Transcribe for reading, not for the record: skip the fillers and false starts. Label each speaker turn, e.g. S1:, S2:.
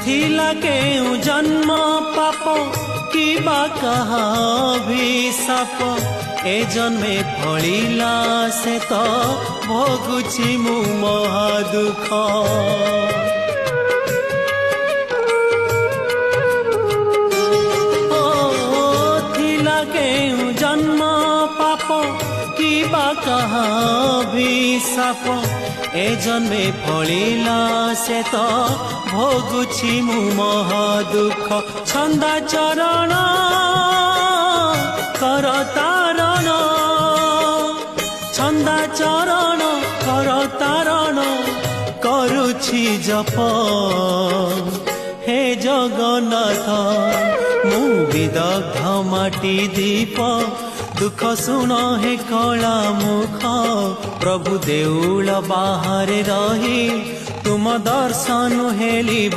S1: थिला केउ जन्म पाप किबा कहा अभिशाप ए जन्मे फलिला से तो भोगुछि मु महा दुख केउ जन्म पाप किबा कहा अभिशाप ए जन्मे फलिला से तो भोगुछि मु महा दुख छंदा चरण कर तारण छंदा चरण कर तारण करुछि जप हे जगन्नाथ मु विदग्ध माटी दीप दुख सुन हे कला मुख प्रभु देउल बाहर रही तुम दर्शन हेली